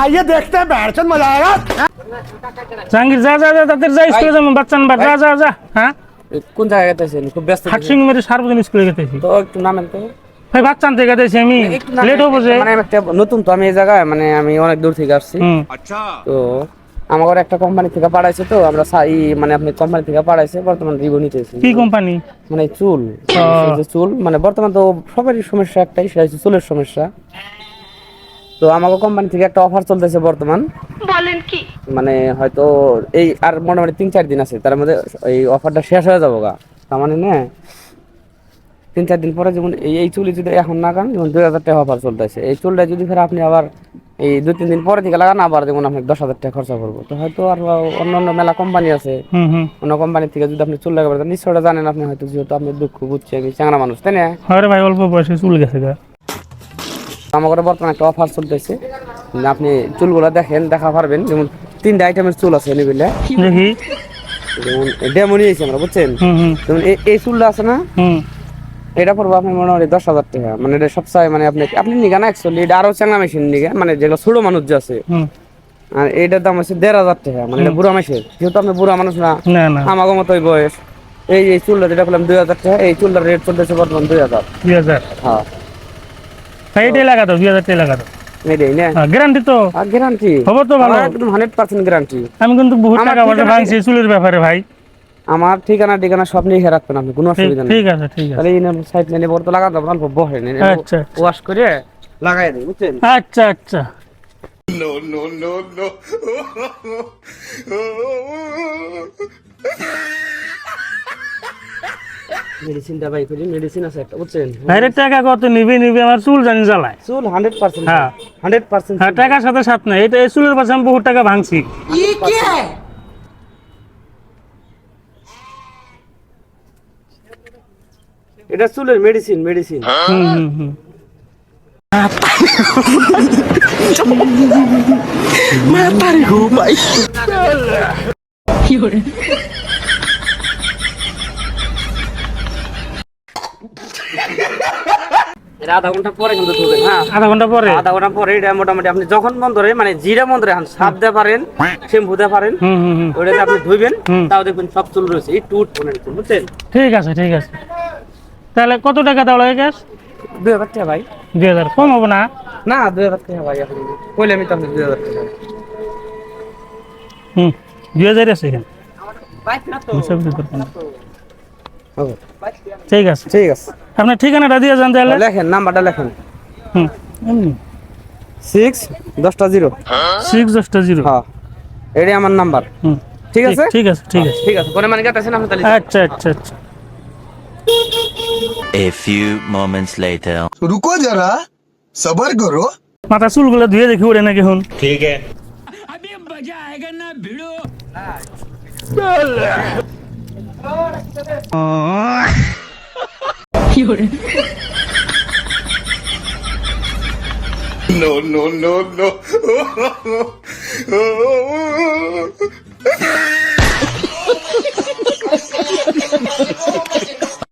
आइए देखते हैं बैठचंद मजा आएगा। জাহাঙ্গীর যা যা যা তাদের যা স্কুলে যাবো বাচ্চা না যা যা যা হ্যাঁ কোন জায়গায় গেতেছেন? খুব ব্যস্ত হাটসিং মেরে সার্বজনীন স্কুলে গেতেছি তো একটু নামেন তো। ভাই বাচ্চা আনতে গেতেছি আমি লেট হবো যে মানে আমি একটা নতুন তো আমি এই জায়গায় মানে আমি অনেক দূর থেকে আসছি। তো আমার একটা কোম্পানি থেকে পাঠাইছে তো আমরা মানে আপনি কোম্পানি থেকে পাঠাইছে বর্তমান রিভিউ নিতেছি। কি কোম্পানি? মানে চুল এই যে চুল মানে বর্তমান তো সবারই সমস্যা একটাই, সেটা হচ্ছে চুলের সমস্যা। তো আমাকে কোম্পানি থেকে একটা অফার চলতেছে বর্তমান। বলেন কি? মানে হয়তো এই আর মোটামুটি 3-4 দিন আছে, তার মধ্যে এই অফারটা শেষ হয়ে যাবো গা। তার মানে না 3-4 দিন পরে যেমন এই চুলি যদি এখন না লাগান, যেমন 2000 টাকা অফার চলতেছে, এই চুলটা যদি ফের আপনি আবার এই 2-3 দিন পরে থেকে লাগান, আবার যেমন আপনি 10,000 টাকা খরচা করবো। তো হয়তো আর অন্য মেলা কোম্পানি আছে, অন্য কোম্পানি থেকে যদি আপনি চুল লাগাবেন নিশ্চয়টা জানেন আপনি, হয়তো যেহেতু আপনি দুঃখ বুঝছে আমি চ্যাংরা মানুষ, তাই না? আরে ভাই অল্প বয়সে চুল গেছে গা। আমার বর্তমানে একটা অফার চলতেছে, আপনি চুলগুলো দেখেন, দেখা পারবেন। যেমন 3টা আইটেমের চুল আছে নিবিলে, দেখি যেমন ডেমো নিয়েছি আমরা, বুঝছেন? যেমন এই চুলটা আছে না, এটা পড়বো আপনার মোটামুটি 10,000 টাকা। মানে এটা সবসময় মানে আপনি নিগা না অ্যাকচুয়ালি এটা আরো চ্যাংলা মেশিন নিগা, মানে যেগুলো ছোট মানুষ যে আছে। আর এটার দাম হচ্ছে 1,500 টাকা। মানে এটা বুড়া মাসের, যেহেতু আপনি বুড়া মানুষ না, আমাকে মতোই বয়স। এই চুলটা যেটা বললাম 2,000 টাকা, এই চুলটার রেট চলতেছে বর্তমান 2,000। 2000 হ্যাঁ ভাই এটাই লাগা দাও 2000 টাকা লাগা দাও। এটাই না গ্যারান্টি তো? গ্যারান্টি খবর তো ভালো, একদম 100% গ্যারান্টি। আমি কিন্তু বহুত টাকা পয়সা ভাঙছি চুলের ব্যাপারে ভাই। আমার ঠিকানা সব নিয়ে রাখবেন আপনি, কোনো অসুবিধা নেই। ঠিক আছে ঠিক আছে। তাহলে এই সাইড লাইনে বড় তো লাগা দাও, অল্প বহে নেই, আচ্ছা ওয়াশ করে লাগাই দেই, বুঝছেন? আচ্ছা আচ্ছা। মেডিসিনটা বাই করি, মেডিসিন আছে একটা, বুঝছেন? ভাইরে টাকা কত নিবি আমার চুল জানি জ্বালায়। চুল 100%, হ্যাঁ 100%। হ্যাঁ টাকার সাথে সাথ না, এটা এই চুলের পাশে আমি বহুত টাকা ভাঙছি। এটা চুলের মেডিসিন। এটা আধা ঘন্টা পরে কিন্তু ধুবেন। হ্যাঁ আধা ঘন্টা পরে এটা মোটামুটি আপনি যখন মন ধরে, মানে জিরা মন ধরে সাপ দিতে পারেন, শ্যাম্পু দিতে পারেন, ওটাতে আপনি ধুইবেন, তাও দেখবেন সব চুল রয়েছে এই টুট মনে চুল, বুঝছেন? ঠিক আছে ঠিক আছে। তাহলে কত টাকা দেওয়া লাগে গ্যাস? 2,000 টাকা ভাই। 2000 কম হবে না? না 2,000 টাকা ভাই, এখন কইলে আমি তো আপনি 2,000 টাকা। 2000 আছে এখানে। হবে। ঠিক আছে ঠিক আছে, আপনার ঠিকানাটা দিয়ে যান তাহলে। লেখেন, নাম্বারটা লেখেন। এমনি 6-10-0। 6-10-0। হ্যাঁ এটাই আমার নাম্বার। ঠিক আছে ঠিক আছে ঠিক আছে ঠিক আছে। পরে মানে গেতেছেন আপনি তাহলে। আচ্ছা আচ্ছা আচ্ছা। A few moments later. रुको जरा सबर करो। মাথা চুলগুলো ধুয়ে দেখি ওরে নাকি হুন। ठीक है। No।